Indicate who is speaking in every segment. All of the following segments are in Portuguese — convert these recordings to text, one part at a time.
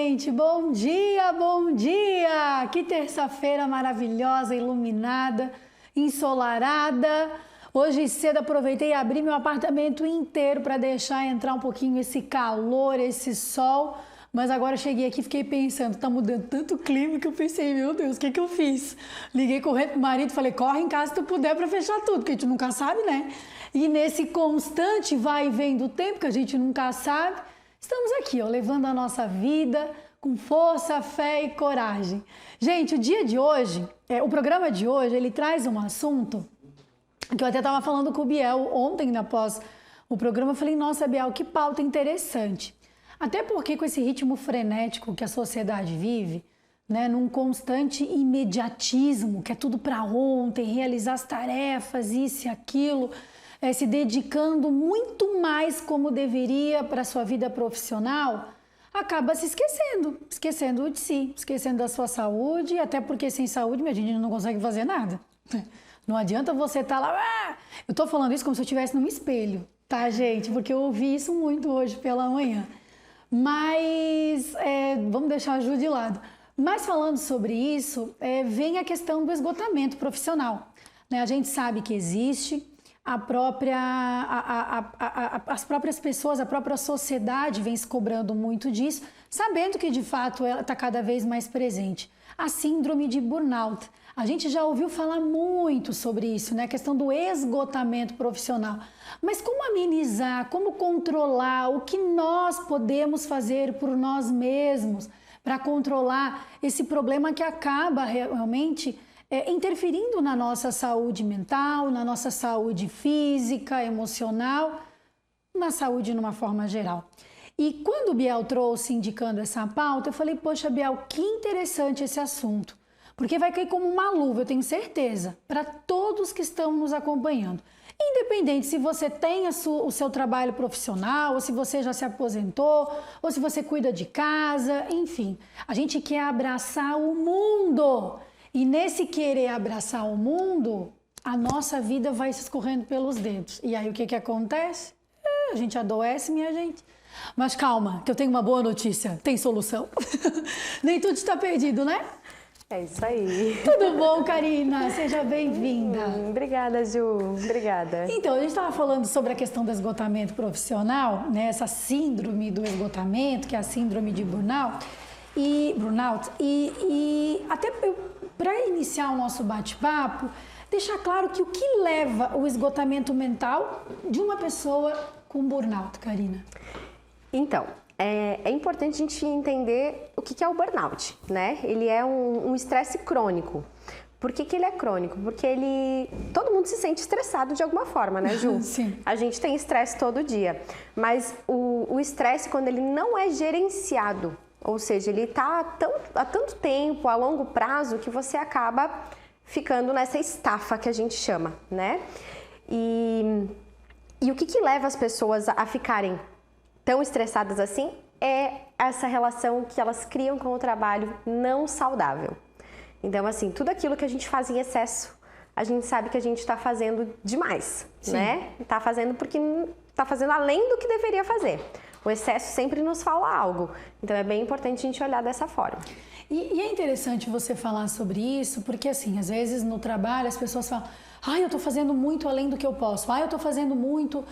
Speaker 1: gente! Bom dia, bom dia! Que terça-feira maravilhosa, iluminada, ensolarada. Hoje cedo aproveitei e abri meu apartamento inteiro para deixar entrar um pouquinho esse calor, esse sol. Mas agora eu cheguei aqui e fiquei pensando, tá mudando tanto o clima que eu pensei, meu Deus, o que que eu fiz? Liguei correndo pro marido e falei, corre em casa se tu puder para fechar tudo, porque a gente nunca sabe, né? E nesse constante vai e vem do tempo que a gente nunca sabe, estamos aqui, ó, levando a nossa vida com força, fé e coragem. Gente, o dia de hoje, o programa de hoje, ele traz um assunto que eu até estava falando com o Biel ontem, após o programa, eu falei, nossa, Biel, que pauta interessante. Até porque com esse ritmo frenético que a sociedade vive, né, num constante imediatismo, que é tudo para ontem, realizar as tarefas, isso e aquilo, se dedicando muito mais como deveria para a sua vida profissional, acaba se esquecendo de si, esquecendo da sua saúde, até porque sem saúde a gente não consegue fazer nada. Não adianta você estar lá, eu tô falando isso como se eu estivesse num espelho, tá, gente? Porque eu ouvi isso muito hoje pela manhã. Mas, vamos deixar a Ju de lado. Mas falando sobre isso, vem a questão do esgotamento profissional. Né? A gente sabe que existe, as próprias pessoas, a própria sociedade vem se cobrando muito disso, sabendo que de fato ela está cada vez mais presente. A síndrome de burnout. A gente já ouviu falar muito sobre isso, né? A questão do esgotamento profissional. Mas como amenizar, como controlar, o que nós podemos fazer por nós mesmos para controlar esse problema que acaba realmente interferindo na nossa saúde mental, na nossa saúde física, emocional, na saúde numa forma geral. E quando o Biel trouxe indicando essa pauta, eu falei, poxa, Biel, que interessante esse assunto. Porque vai cair como uma luva, eu tenho certeza, para todos que estão nos acompanhando. Independente se você tem o seu trabalho profissional, ou se você já se aposentou, ou se você cuida de casa, enfim. A gente quer abraçar o mundo. E nesse querer abraçar o mundo, a nossa vida vai se escorrendo pelos dedos. E aí o que acontece? A gente adoece, minha gente. Mas calma, que eu tenho uma boa notícia, tem solução. Nem tudo está perdido, né?
Speaker 2: É isso aí.
Speaker 1: Tudo bom, Karina? Seja bem-vinda.
Speaker 2: Obrigada, Ju. Obrigada.
Speaker 1: Então, a gente estava falando sobre a questão do esgotamento profissional, né? Essa síndrome do esgotamento, que é a síndrome de burnout. E até para iniciar o nosso bate-papo, deixar claro que o que leva o esgotamento mental de uma pessoa com burnout, Karina?
Speaker 2: Então, é importante a gente entender o que é o burnout, né? Ele é um estresse crônico. Por que ele é crônico? Porque todo mundo se sente estressado de alguma forma, né, Ju?
Speaker 1: Sim.
Speaker 2: A gente tem estresse todo dia, mas o estresse, quando ele não é gerenciado, ou seja, ele está há tanto tempo, a longo prazo, que você acaba ficando nessa estafa que a gente chama, né? E o que leva as pessoas a ficarem tão estressadas assim é essa relação que elas criam com o trabalho não saudável. Então, assim, tudo aquilo que a gente faz em excesso, a gente sabe que a gente está fazendo demais, sim, né? Está fazendo porque está fazendo além do que deveria fazer. O excesso sempre nos fala algo. Então, é bem importante a gente olhar dessa forma.
Speaker 1: E é interessante você falar sobre isso, porque assim, às vezes no trabalho as pessoas falam, eu estou fazendo muito além do que eu posso, eu estou fazendo muito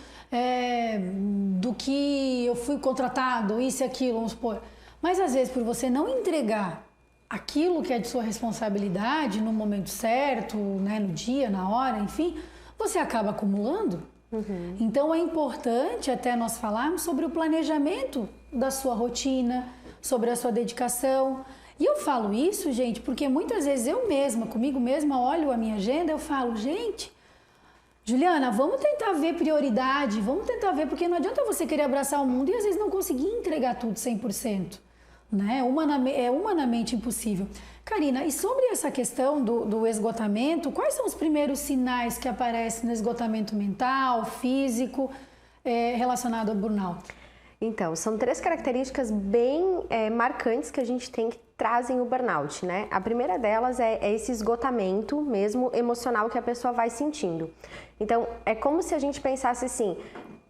Speaker 1: do que eu fui contratado, isso e aquilo, vamos supor. Mas às vezes por você não entregar aquilo que é de sua responsabilidade no momento certo, né, no dia, na hora, enfim, você acaba acumulando. Uhum. Então é importante até nós falarmos sobre o planejamento da sua rotina, sobre a sua dedicação. E eu falo isso, gente, porque muitas vezes eu mesma, comigo mesma, olho a minha agenda, eu falo, gente, Juliana, vamos tentar ver prioridade, vamos tentar ver, porque não adianta você querer abraçar o mundo e às vezes não conseguir entregar tudo 100%, né? É humanamente impossível. Karina, e sobre essa questão do esgotamento, quais são os primeiros sinais que aparecem no esgotamento mental, físico, relacionado ao burnout?
Speaker 2: Então, são 3 características bem marcantes que a gente tem que trazem o burnout, né? A primeira delas é esse esgotamento mesmo emocional que a pessoa vai sentindo. Então, é como se a gente pensasse assim,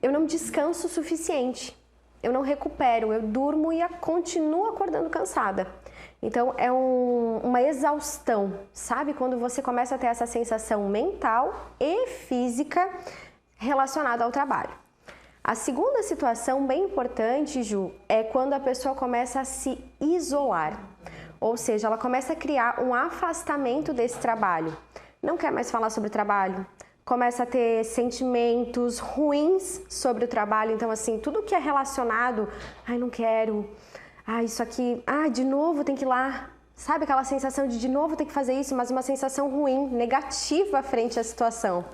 Speaker 2: eu não descanso o suficiente. eu não recupero, eu durmo e continuo acordando cansada. Então, é uma exaustão, sabe? Quando você começa a ter essa sensação mental e física relacionada ao trabalho. A segunda situação bem importante, Ju, é quando a pessoa começa a se isolar. Ou seja, ela começa a criar um afastamento desse trabalho. Não quer mais falar sobre o trabalho, começa a ter sentimentos ruins sobre o trabalho. Então, assim, tudo que é relacionado, ai, não quero, isso aqui, de novo tem que ir lá. Sabe aquela sensação de novo tem que fazer isso, mas uma sensação ruim, negativa frente à situação.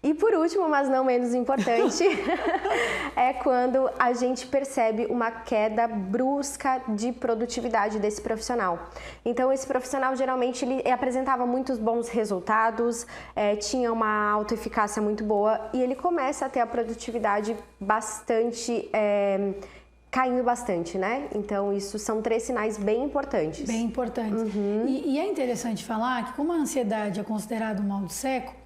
Speaker 2: E por último, mas não menos importante, é quando a gente percebe uma queda brusca de produtividade desse profissional. Então, esse profissional geralmente ele apresentava muitos bons resultados, tinha uma autoeficácia muito boa e ele começa a ter a produtividade bastante... caindo bastante, né? Então, isso são 3 sinais bem importantes.
Speaker 1: Bem importantes. E é interessante falar que como a ansiedade é considerada um mal do século,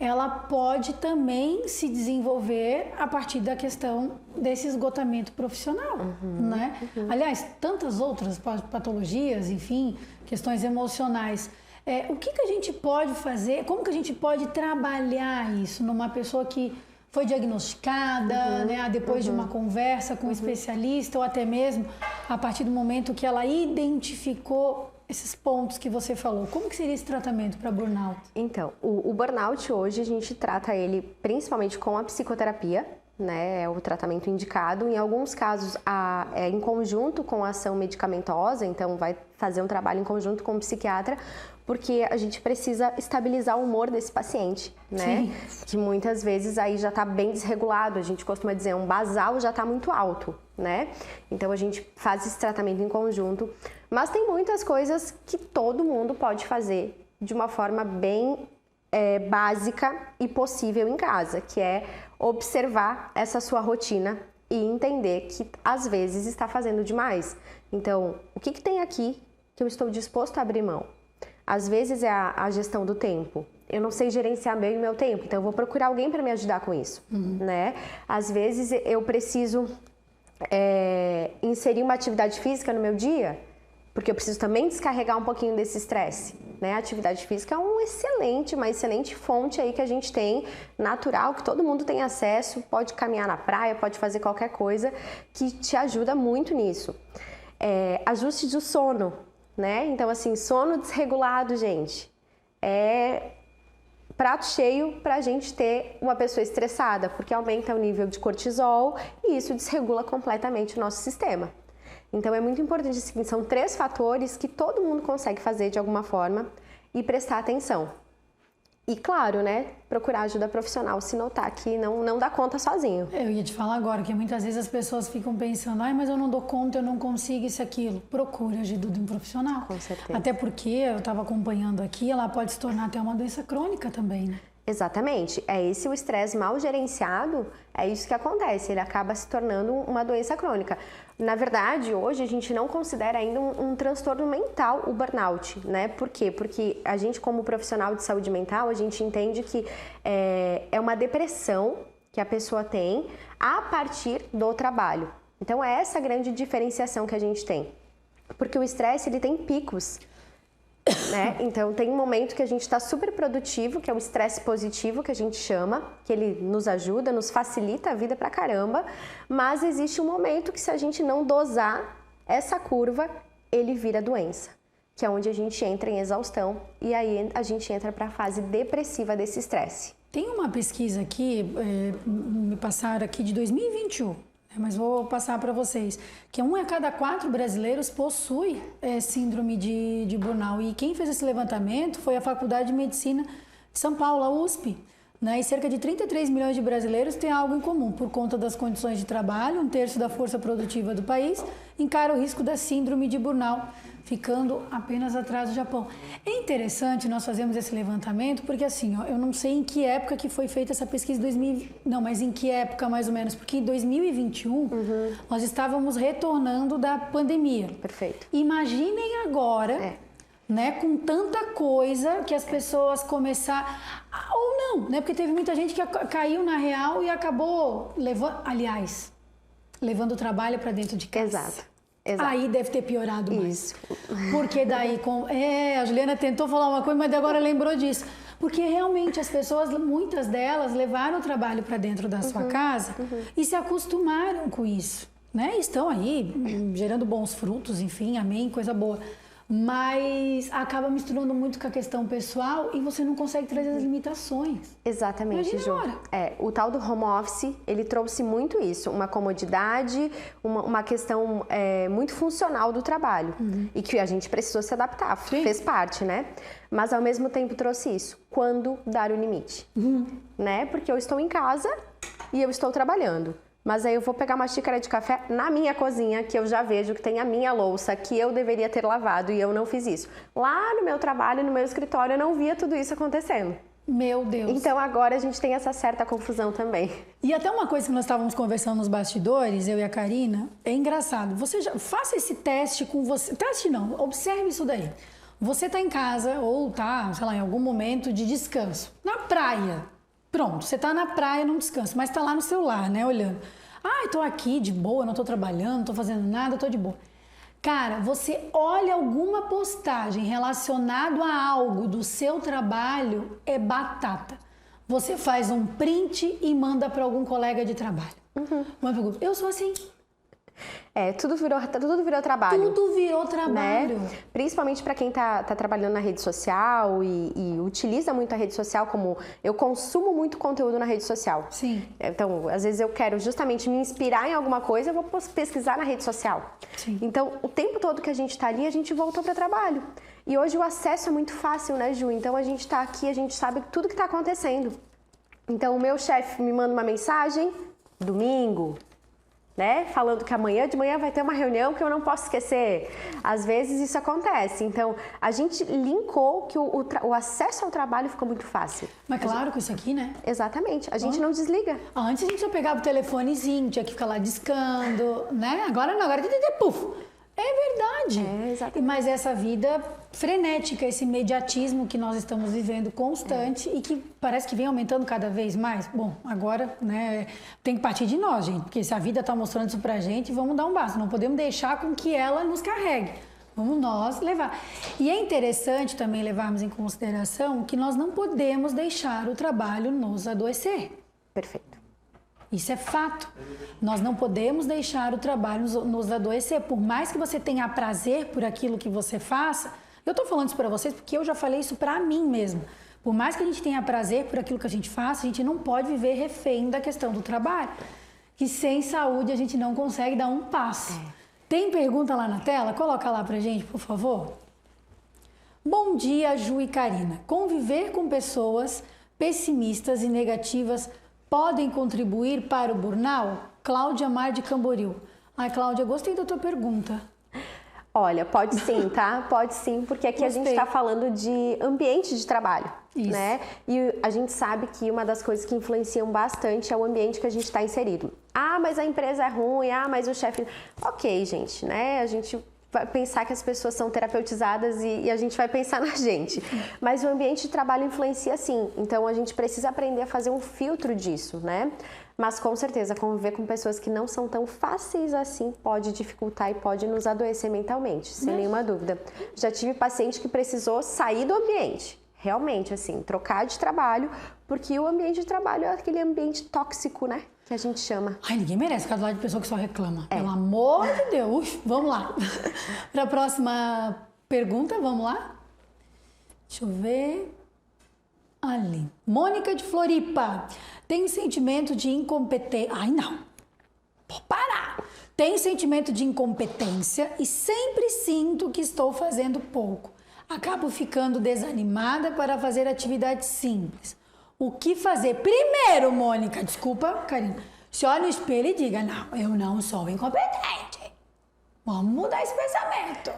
Speaker 1: ela pode também se desenvolver a partir da questão desse esgotamento profissional, né? Aliás, tantas outras patologias, enfim, questões emocionais. O que a gente pode fazer, como que a gente pode trabalhar isso numa pessoa que foi diagnosticada, né, depois de uma conversa com um especialista ou até mesmo a partir do momento que ela identificou esses pontos que você falou. Como que seria esse tratamento para burnout?
Speaker 2: Então, o burnout hoje a gente trata ele principalmente com a psicoterapia, né? É o tratamento indicado. Em alguns casos, em conjunto com a ação medicamentosa, então vai fazer um trabalho em conjunto com o psiquiatra, porque a gente precisa estabilizar o humor desse paciente, né? Sim. Que muitas vezes aí já está bem desregulado, a gente costuma dizer, um basal já está muito alto, né? Então a gente faz esse tratamento em conjunto, mas tem muitas coisas que todo mundo pode fazer de uma forma bem básica e possível em casa, que é observar essa sua rotina e entender que às vezes está fazendo demais. Então, o que tem aqui que eu estou disposto a abrir mão? Às vezes é a gestão do tempo. Eu não sei gerenciar bem o meu tempo, então eu vou procurar alguém para me ajudar com isso, né? Às vezes eu preciso inserir uma atividade física no meu dia, porque eu preciso também descarregar um pouquinho desse estresse, né? A atividade física é uma excelente fonte aí que a gente tem, natural, que todo mundo tem acesso, pode caminhar na praia, pode fazer qualquer coisa que te ajuda muito nisso. Ajuste do sono, né? Então, assim, sono desregulado, gente, é prato cheio para a gente ter uma pessoa estressada, porque aumenta o nível de cortisol e isso desregula completamente o nosso sistema. Então, é muito importante, assim, são 3 fatores que todo mundo consegue fazer de alguma forma e prestar atenção. E, claro, né, procurar ajuda profissional se notar que não dá conta sozinho.
Speaker 1: Eu ia te falar agora que muitas vezes as pessoas ficam pensando, mas eu não dou conta, eu não consigo isso, aquilo. Procure ajuda de um profissional.
Speaker 2: Com certeza.
Speaker 1: Até porque, eu estava acompanhando aqui, ela pode se tornar até uma doença crônica também, né?
Speaker 2: Exatamente. O estresse mal gerenciado, é isso que acontece, ele acaba se tornando uma doença crônica. Na verdade, hoje a gente não considera ainda um transtorno mental o burnout, né? Por quê? Porque a gente, como profissional de saúde mental, a gente entende que é uma depressão que a pessoa tem a partir do trabalho. Então, é essa grande diferenciação que a gente tem. Porque o estresse, ele tem picos. Né? Então tem um momento que a gente está super produtivo, que é o estresse positivo que a gente chama, que ele nos ajuda, nos facilita a vida pra caramba, mas existe um momento que se a gente não dosar essa curva, ele vira doença, que é onde a gente entra em exaustão e aí a gente entra para a fase depressiva desse estresse.
Speaker 1: Tem uma pesquisa aqui, me passaram aqui de 2021, mas vou passar para vocês, que 1 a cada 4 brasileiros possui síndrome de burnout. E quem fez esse levantamento foi a Faculdade de Medicina de São Paulo, a USP. Né? E cerca de 33 milhões de brasileiros têm algo em comum. Por conta das condições de trabalho, 1/3 da força produtiva do país encara o risco da síndrome de burnout, ficando apenas atrás do Japão. É interessante nós fazermos esse levantamento, porque assim, eu não sei em que época que foi feita essa pesquisa, mas em que época mais ou menos, porque em 2021 nós estávamos retornando da pandemia.
Speaker 2: Perfeito.
Speaker 1: Imaginem agora, né, com tanta coisa que as pessoas começaram, ou não, né, porque teve muita gente que caiu na real e acabou levando, aliás, levando o trabalho para dentro de casa.
Speaker 2: Exato.
Speaker 1: Aí deve ter piorado mais.
Speaker 2: Isso.
Speaker 1: Porque daí, a Juliana tentou falar uma coisa, mas agora lembrou disso. Porque realmente as pessoas, muitas delas, levaram o trabalho para dentro da sua casa e se acostumaram com isso, né? Estão aí gerando bons frutos, enfim, amém, coisa boa. Mas acaba misturando muito com a questão pessoal e você não consegue trazer as limitações.
Speaker 2: Exatamente, Ju. O tal do home office, ele trouxe muito isso, uma comodidade, uma questão muito funcional do trabalho. E que a gente precisou se adaptar, fez parte, né? Mas ao mesmo tempo trouxe isso, quando dar o limite, né? Porque eu estou em casa e eu estou trabalhando. Mas aí eu vou pegar uma xícara de café na minha cozinha, que eu já vejo que tem a minha louça, que eu deveria ter lavado e eu não fiz isso. Lá no meu trabalho, no meu escritório, eu não via tudo isso acontecendo.
Speaker 1: Meu Deus.
Speaker 2: Então agora a gente tem essa certa confusão também.
Speaker 1: E até uma coisa que nós estávamos conversando nos bastidores, eu e a Karina, é engraçado. Faça esse teste com você. Teste não, observe isso daí. Você está em casa ou está, sei lá, em algum momento de descanso. Na praia. Pronto, você está na praia num descanso, mas está lá no celular, né, olhando. Estou aqui de boa, não estou trabalhando, não estou fazendo nada, estou de boa. Cara, você olha alguma postagem relacionada a algo do seu trabalho, é batata. Você faz um print e manda para algum colega de trabalho. Uma pergunta, eu sou assim.
Speaker 2: Tudo virou trabalho.
Speaker 1: Tudo virou trabalho.
Speaker 2: Né? Principalmente para quem tá trabalhando na rede social e utiliza muito a rede social, como eu consumo muito conteúdo na rede social.
Speaker 1: Sim.
Speaker 2: Então, às vezes eu quero justamente me inspirar em alguma coisa, eu vou pesquisar na rede social.
Speaker 1: Sim.
Speaker 2: Então, o tempo todo que a gente tá ali, a gente voltou para trabalho. E hoje o acesso é muito fácil, né, Ju? Então, a gente tá aqui, a gente sabe tudo que tá acontecendo. Então, o meu chefe me manda uma mensagem, domingo, né? Falando que amanhã de manhã vai ter uma reunião que eu não posso esquecer. Às vezes isso acontece. Então, a gente linkou que o acesso ao trabalho ficou muito fácil.
Speaker 1: Mas claro, com isso aqui, né?
Speaker 2: Exatamente. A gente não desliga.
Speaker 1: Antes a gente só pegava o telefonezinho, tinha que ficar lá discando, né? Agora não, agora puf. É verdade.
Speaker 2: Exatamente.
Speaker 1: Mas essa vida frenética, esse imediatismo que nós estamos vivendo constante e que parece que vem aumentando cada vez mais. Bom, agora, né, tem que partir de nós, gente, porque se a vida está mostrando isso pra gente, vamos dar um basta. Não podemos deixar com que ela nos carregue. Vamos nós levar. E é interessante também levarmos em consideração que nós não podemos deixar o trabalho nos adoecer.
Speaker 2: Perfeito.
Speaker 1: Isso é fato. Nós não podemos deixar o trabalho nos adoecer. Por mais que você tenha prazer por aquilo que você faça, eu estou falando isso para vocês porque eu já falei isso para mim mesma. Por mais que a gente tenha prazer por aquilo que a gente faça, a gente não pode viver refém da questão do trabalho. Que sem saúde a gente não consegue dar um passo. Tem pergunta lá na tela? Coloca lá pra gente, por favor. Bom dia, Ju e Karina. Conviver com pessoas pessimistas e negativas podem contribuir para o burnout? Cláudia Mar de Camboriú. Ai, Cláudia, gostei da tua pergunta.
Speaker 2: Olha, pode sim, tá? Pode sim, porque aqui a gente está falando de ambiente de trabalho, né? E a gente sabe que uma das coisas que influenciam bastante é o ambiente que a gente está inserido. Mas a empresa é ruim, mas o chefe... Ok, gente, né? A gente vai pensar que as pessoas são terapeutizadas e a gente vai pensar na gente. Mas o ambiente de trabalho influencia sim, então a gente precisa aprender a fazer um filtro disso, né? Mas com certeza, conviver com pessoas que não são tão fáceis assim pode dificultar e pode nos adoecer mentalmente, sem nenhuma dúvida. Já tive paciente que precisou sair do ambiente, realmente, assim, trocar de trabalho, porque o ambiente de trabalho é aquele ambiente tóxico, né? Que a gente chama.
Speaker 1: Ai, ninguém merece ficar do lado de pessoa que só reclama. Pelo amor de Deus. Vamos lá. Para a próxima pergunta, vamos lá? Deixa eu ver. Ali. Mônica de Floripa. Tem sentimento de incompetência. Ai, não. Vou parar. Tem sentimento de incompetência e sempre sinto que estou fazendo pouco. Acabo ficando desanimada para fazer atividades simples. O que fazer? Primeiro, Mônica, desculpa, Karina, se olha no espelho e diga, não, eu não sou incompetente. Vamos mudar esse pensamento.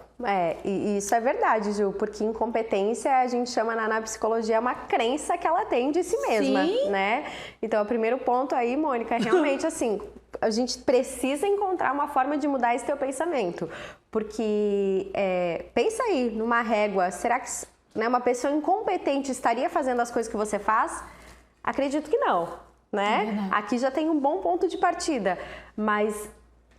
Speaker 2: E isso é verdade, Ju, porque incompetência a gente chama na psicologia uma crença que ela tem de si mesma, né? Então, o primeiro ponto aí, Mônica, é realmente assim, a gente precisa encontrar uma forma de mudar esse teu pensamento, porque pensa aí numa régua, será que uma pessoa incompetente estaria fazendo as coisas que você faz? Acredito que não, né? Aqui já tem um bom ponto de partida, mas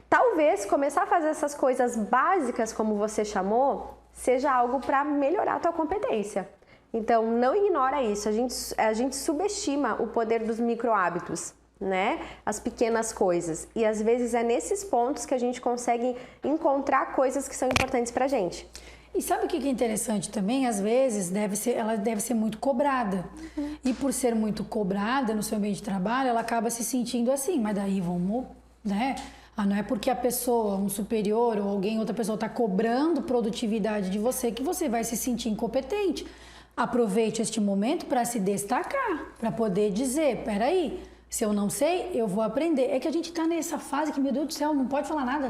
Speaker 2: talvez começar a fazer essas coisas básicas, como você chamou, seja algo para melhorar a tua competência. Então, não ignora isso. A gente subestima o poder dos micro hábitos, né? As pequenas coisas. E às vezes é nesses pontos que a gente consegue encontrar coisas que são importantes pra gente.
Speaker 1: E sabe o que é interessante também? Às vezes ela deve ser muito cobrada. E por ser muito cobrada no seu ambiente de trabalho, ela acaba se sentindo assim. Mas daí vamos, né? Não é porque a pessoa, um superior ou outra pessoa está cobrando produtividade de você que você vai se sentir incompetente. Aproveite este momento para se destacar, para poder dizer, peraí, se eu não sei, eu vou aprender. É que a gente está nessa fase que, meu Deus do céu, não pode falar nada,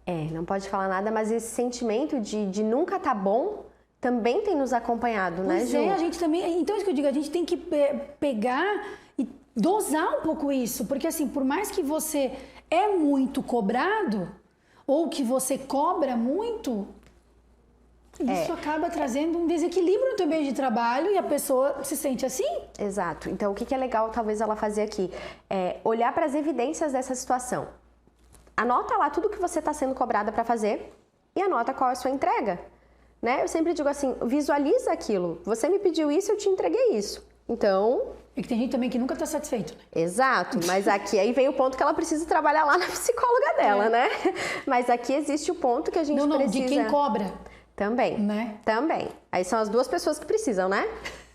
Speaker 1: né?
Speaker 2: Não pode falar nada, mas esse sentimento de nunca tá bom também tem nos acompanhado, né, Ju?
Speaker 1: A gente também... Então, é isso que eu digo, a gente tem que pegar e dosar um pouco isso. Porque, assim, por mais que você é muito cobrado, ou que você cobra muito, isso acaba trazendo um desequilíbrio no teu meio de trabalho e a pessoa se sente assim.
Speaker 2: Exato. Então, o que é legal, talvez, ela fazer aqui? É olhar para as evidências dessa situação. Anota lá tudo que você está sendo cobrada para fazer e anota qual é a sua entrega, né? Eu sempre digo assim, visualiza aquilo. Você me pediu isso, eu te entreguei isso. Então...
Speaker 1: E que tem gente também que nunca está satisfeito, né?
Speaker 2: Exato, mas aqui aí vem o ponto que ela precisa trabalhar lá na psicóloga dela, né? Mas aqui existe o ponto que a gente precisa...
Speaker 1: de quem cobra.
Speaker 2: Também,
Speaker 1: né?
Speaker 2: Também. Aí são as duas pessoas que precisam, né?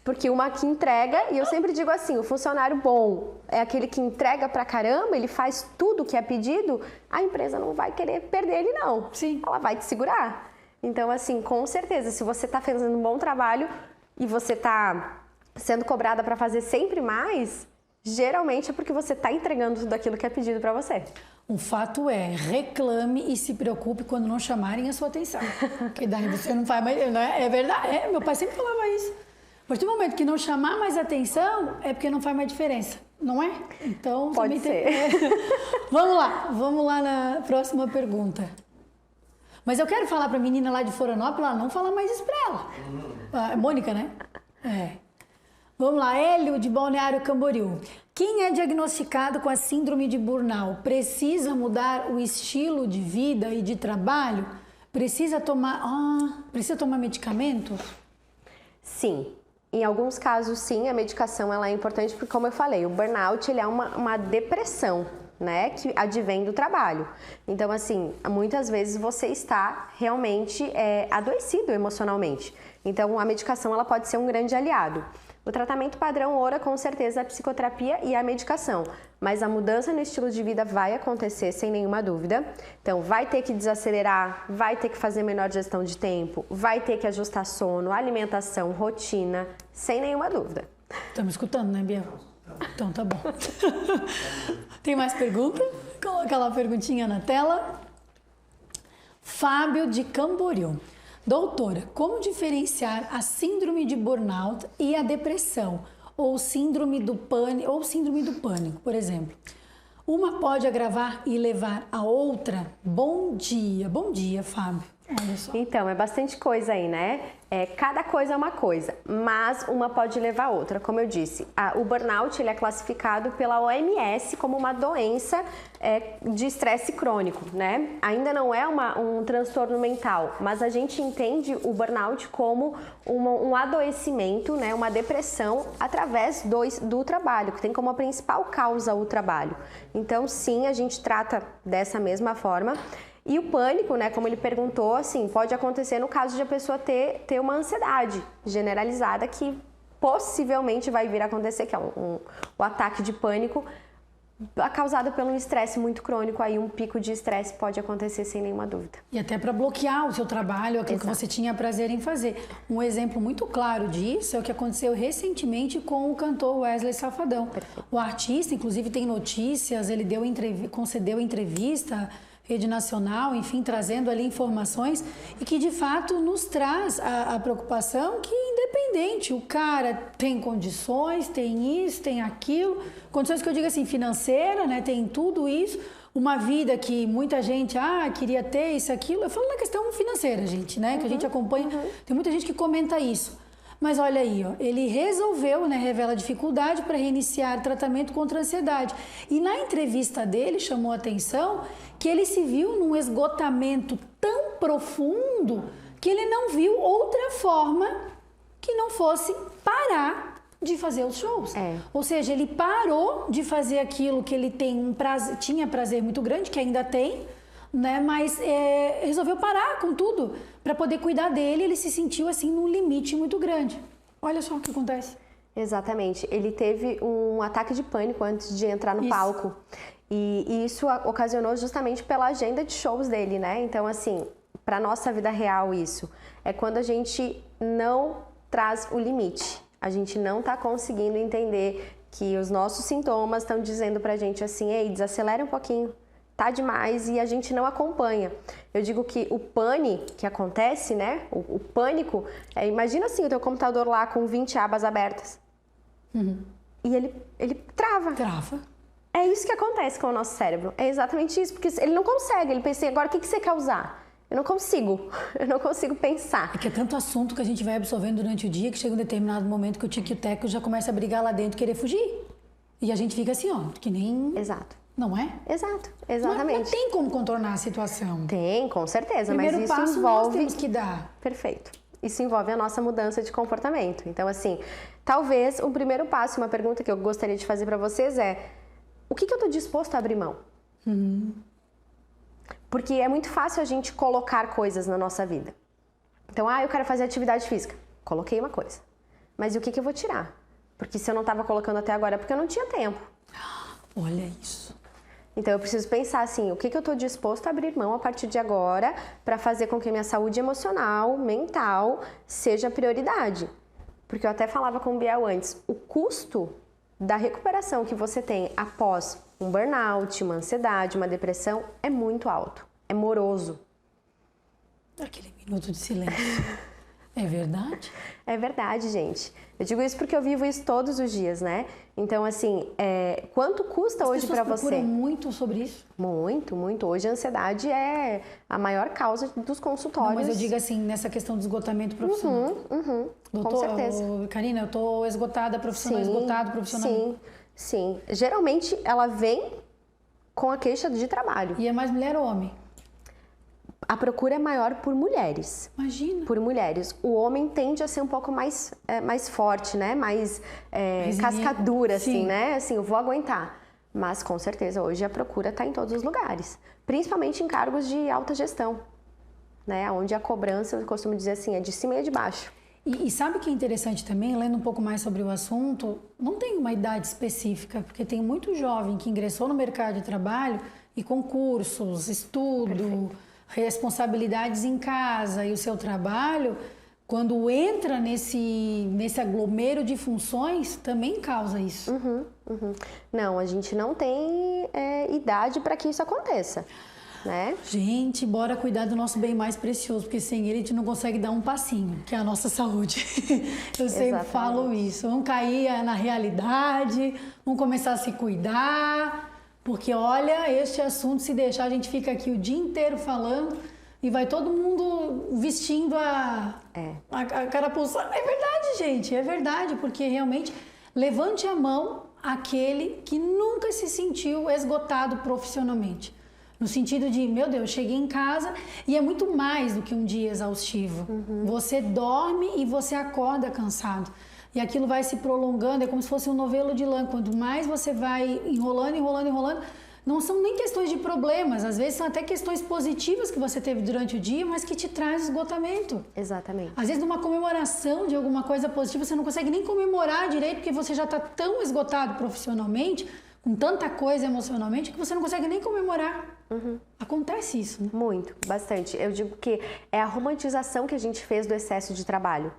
Speaker 2: Porque uma que entrega, e eu sempre digo assim, o funcionário bom é aquele que entrega pra caramba, ele faz tudo que é pedido, a empresa não vai querer perder ele não.
Speaker 1: Sim.
Speaker 2: Ela vai te segurar. Então, assim, com certeza, se você tá fazendo um bom trabalho e você tá sendo cobrada para fazer sempre mais, geralmente é porque você tá entregando tudo aquilo que é pedido para você.
Speaker 1: O fato é, reclame e se preocupe quando não chamarem a sua atenção. Porque daí você não faz mais... É verdade, meu pai sempre falava isso. A partir do momento que não chamar mais atenção, é porque não faz mais diferença, não é? Então,
Speaker 2: pode ser.
Speaker 1: Vamos lá na próxima pergunta. Mas eu quero falar para a menina lá de Florianópolis, ela não fala mais isso para ela. Mônica, né? Vamos lá, Hélio de Balneário Camboriú. Quem é diagnosticado com a síndrome de burnout precisa mudar o estilo de vida e de trabalho? Precisa tomar medicamento?
Speaker 2: Sim. Em alguns casos, sim, a medicação ela é importante porque, como eu falei, o burnout ele é uma depressão, né, que advém do trabalho. Então, assim, muitas vezes você está realmente adoecido emocionalmente. Então, a medicação ela pode ser um grande aliado. O tratamento padrão ouro, com certeza, é a psicoterapia e a medicação. Mas a mudança no estilo de vida vai acontecer sem nenhuma dúvida. Então, vai ter que desacelerar, vai ter que fazer melhor gestão de tempo, vai ter que ajustar sono, alimentação, rotina, sem nenhuma dúvida.
Speaker 1: Estamos escutando, né, Bia? Então, tá bom. Tem mais pergunta? Coloca lá a perguntinha na tela. Fábio de Camboriú. Doutora, como diferenciar a síndrome de burnout e a depressão? Ou síndrome do pânico, por exemplo. Uma pode agravar e levar a outra? Bom dia, Fábio. Olha só.
Speaker 2: Então, é bastante coisa aí, né? Cada coisa é uma coisa, mas uma pode levar a outra. Como eu disse, o burnout ele é classificado pela OMS como uma doença de estresse crônico, né? Ainda não é um transtorno mental, mas a gente entende o burnout como um adoecimento, né? Uma depressão através do trabalho, que tem como a principal causa o trabalho. Então, sim, a gente trata dessa mesma forma. E o pânico, né, como ele perguntou, assim, pode acontecer no caso de a pessoa ter uma ansiedade generalizada que possivelmente vai vir a acontecer, que é o ataque de pânico causado pelo estresse muito crônico. Aí um pico de estresse pode acontecer sem nenhuma dúvida.
Speaker 1: E até para bloquear o seu trabalho, aquilo que você tinha prazer em fazer. Um exemplo muito claro disso é o que aconteceu recentemente com o cantor Wesley Safadão.
Speaker 2: Perfeito.
Speaker 1: O artista, inclusive, tem notícias, ele concedeu entrevista Rede Nacional, enfim, trazendo ali informações e que de fato nos traz a preocupação que independente, o cara tem condições, tem isso, tem aquilo, condições que eu digo assim, financeira, né, tem tudo isso, uma vida que muita gente, queria ter isso, aquilo, eu falo na questão financeira, gente, né, que a gente acompanha, tem muita gente que comenta isso. Mas olha aí, ó, ele resolveu, né, revela dificuldade para reiniciar o tratamento contra a ansiedade. E na entrevista dele chamou a atenção que ele se viu num esgotamento tão profundo que ele não viu outra forma que não fosse parar de fazer os shows. Ou seja, ele parou de fazer aquilo que ele tem tinha prazer muito grande, que ainda tem, né? Mas resolveu parar com tudo para poder cuidar dele. Ele se sentiu assim num limite muito grande. Olha só o que acontece.
Speaker 2: Exatamente. Ele teve um ataque de pânico antes de entrar no palco. E isso ocasionou justamente pela agenda de shows dele, né? Então, assim, para nossa vida real isso é quando a gente não traz o limite. A gente não tá conseguindo entender que os nossos sintomas estão dizendo pra gente assim, ei, desacelera um pouquinho. Tá demais e a gente não acompanha. Eu digo que o pânico que acontece, né? O pânico, imagina assim, o teu computador lá com 20 abas abertas. E ele trava.
Speaker 1: Trava.
Speaker 2: É isso que acontece com o nosso cérebro. É exatamente isso, porque ele não consegue. Ele pensa, agora o que você quer usar? Eu não consigo pensar.
Speaker 1: É que é tanto assunto que a gente vai absorvendo durante o dia que chega um determinado momento que o tico e o teco já começa a brigar lá dentro, querer fugir. E a gente fica assim, ó, que nem...
Speaker 2: Exato.
Speaker 1: Não é?
Speaker 2: Exato, exatamente.
Speaker 1: Mas tem como contornar a situação.
Speaker 2: Tem, com certeza, mas isso
Speaker 1: passo
Speaker 2: envolve...
Speaker 1: nós temos que dar.
Speaker 2: Perfeito. Isso envolve a nossa mudança de comportamento. Então, assim, talvez o primeiro passo, uma pergunta que eu gostaria de fazer para vocês é: o que eu estou disposto a abrir mão? Porque é muito fácil a gente colocar coisas na nossa vida. Então, eu quero fazer atividade física. Coloquei uma coisa. Mas e o que eu vou tirar? Porque se eu não estava colocando até agora é porque eu não tinha tempo.
Speaker 1: Olha isso.
Speaker 2: Então eu preciso pensar assim, o que eu estou disposto a abrir mão a partir de agora para fazer com que a minha saúde emocional, mental, seja prioridade. Porque eu até falava com o Biel antes, o custo da recuperação que você tem após um burnout, uma ansiedade, uma depressão é muito alto, é moroso.
Speaker 1: Aquele minuto de silêncio. É verdade?
Speaker 2: É verdade, gente. Eu digo isso porque eu vivo isso todos os dias, né? Então, assim, quanto custa hoje para você?
Speaker 1: As pessoas procuram muito sobre isso?
Speaker 2: Muito, muito. Hoje a ansiedade é a maior causa dos consultórios.
Speaker 1: Não, mas eu digo assim, nessa questão do esgotamento profissional.
Speaker 2: Com certeza.
Speaker 1: Karina, eu tô esgotada profissional, esgotado profissional.
Speaker 2: Sim. Geralmente ela vem com a queixa de trabalho.
Speaker 1: E é mais mulher ou homem?
Speaker 2: A procura é maior por mulheres.
Speaker 1: Imagina.
Speaker 2: Por mulheres. O homem tende a ser um pouco mais forte, né? Mais cascadura, assim, né? Assim, eu vou aguentar. Mas, com certeza, hoje a procura está em todos os lugares. Principalmente em cargos de alta gestão, né? Onde a cobrança, eu costumo dizer assim, é de cima e de baixo.
Speaker 1: E sabe o que é interessante também, lendo um pouco mais sobre o assunto, não tem uma idade específica, porque tem muito jovem que ingressou no mercado de trabalho e com cursos, estudo, responsabilidades em casa e o seu trabalho, quando entra nesse aglomero de funções, também causa isso.
Speaker 2: Não, a gente não tem idade para que isso aconteça, né?
Speaker 1: Gente, bora cuidar do nosso bem mais precioso, porque sem ele a gente não consegue dar um passinho, que é a nossa saúde. Eu sempre falo isso. Vamos cair na realidade, vamos começar a se cuidar. Porque, olha, este assunto, se deixar, a gente fica aqui o dia inteiro falando e vai todo mundo vestindo a carapuça. É verdade, gente, é verdade, porque realmente levante a mão aquele que nunca se sentiu esgotado profissionalmente. No sentido de, meu Deus, cheguei em casa e é muito mais do que um dia exaustivo. Você dorme e você acorda cansado. E aquilo vai se prolongando, é como se fosse um novelo de lã. Quanto mais você vai enrolando, não são nem questões de problemas, às vezes são até questões positivas que você teve durante o dia, mas que te traz esgotamento.
Speaker 2: Exatamente.
Speaker 1: Às vezes numa comemoração de alguma coisa positiva, você não consegue nem comemorar direito, porque você já está tão esgotado profissionalmente, com tanta coisa emocionalmente, que você não consegue nem comemorar. Acontece isso, né?
Speaker 2: Muito, bastante. Eu digo que é a romantização que a gente fez do excesso de trabalho.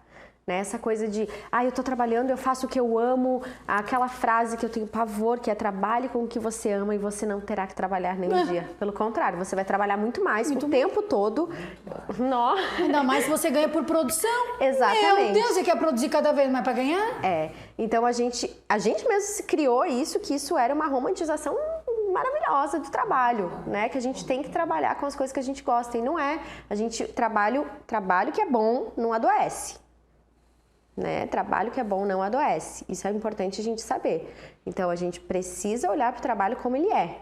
Speaker 2: Né? Essa coisa de, eu tô trabalhando, eu faço o que eu amo, aquela frase que eu tenho pavor, que é trabalhe com o que você ama e você não terá que trabalhar nenhum dia. Pelo contrário, você vai trabalhar muito mais o tempo todo.
Speaker 1: Ainda mais se você ganha por produção.
Speaker 2: Exatamente.
Speaker 1: Meu Deus, você quer produzir cada vez mais para ganhar?
Speaker 2: Então a gente mesmo se criou isso, que isso era uma romantização maravilhosa do trabalho, né? Que a gente tem que trabalhar com as coisas que a gente gosta e não é. A gente trabalho que é bom não adoece. né? Trabalho que é bom não adoece. Isso é importante a gente saber. Então, a gente precisa olhar para o trabalho como ele é.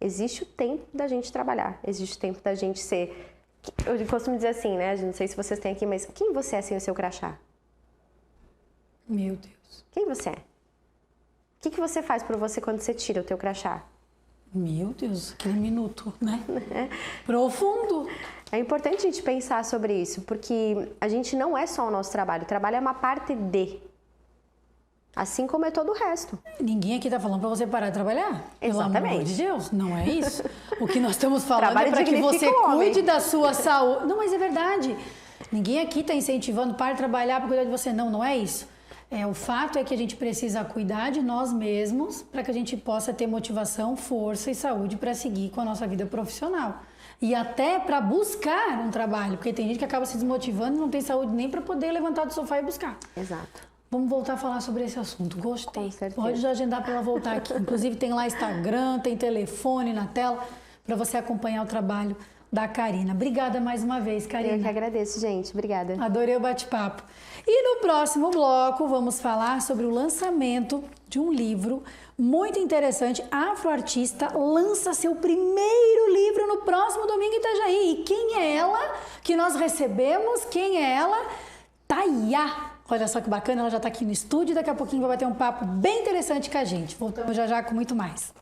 Speaker 2: Existe o tempo da gente trabalhar, existe o tempo da gente ser... Eu costumo dizer assim, né? Não sei se vocês têm aqui, mas quem você é sem o seu crachá?
Speaker 1: Meu Deus.
Speaker 2: Quem você é? O que você faz por você quando você tira o teu crachá?
Speaker 1: Meu Deus, aquele minuto, né? Profundo.
Speaker 2: É importante a gente pensar sobre isso, porque a gente não é só o nosso trabalho. O trabalho é uma parte de. Assim como é todo o resto.
Speaker 1: Ninguém aqui tá falando para você parar de trabalhar.
Speaker 2: Exatamente.
Speaker 1: Pelo amor de Deus, não é isso. O que nós estamos falando
Speaker 2: Trabalho
Speaker 1: é para que
Speaker 2: dignifica
Speaker 1: você
Speaker 2: o homem.
Speaker 1: cuide da sua saúde. Não, mas é verdade. Ninguém aqui está incentivando para de trabalhar para cuidar de você. Não, não é isso. O fato é que a gente precisa cuidar de nós mesmos para que a gente possa ter motivação, força e saúde para seguir com a nossa vida profissional. E até para buscar um trabalho, porque tem gente que acaba se desmotivando e não tem saúde nem para poder levantar do sofá e buscar.
Speaker 2: Exato.
Speaker 1: Vamos voltar a falar sobre esse assunto. Gostei.
Speaker 2: Com certeza.
Speaker 1: Pode já agendar para ela voltar aqui. Inclusive tem lá Instagram, tem telefone na tela para você acompanhar o trabalho da Karina. Obrigada mais uma vez, Karina.
Speaker 2: Eu que agradeço, gente. Obrigada.
Speaker 1: Adorei o bate-papo. E no próximo bloco vamos falar sobre o lançamento de um livro muito interessante. A Afroartista lança seu primeiro livro no próximo domingo em Itajaí. E quem é ela que nós recebemos? Quem é ela? Tayá. Olha só que bacana, ela já está aqui no estúdio. Daqui a pouquinho vai bater um papo bem interessante com a gente. Voltamos já já com muito mais.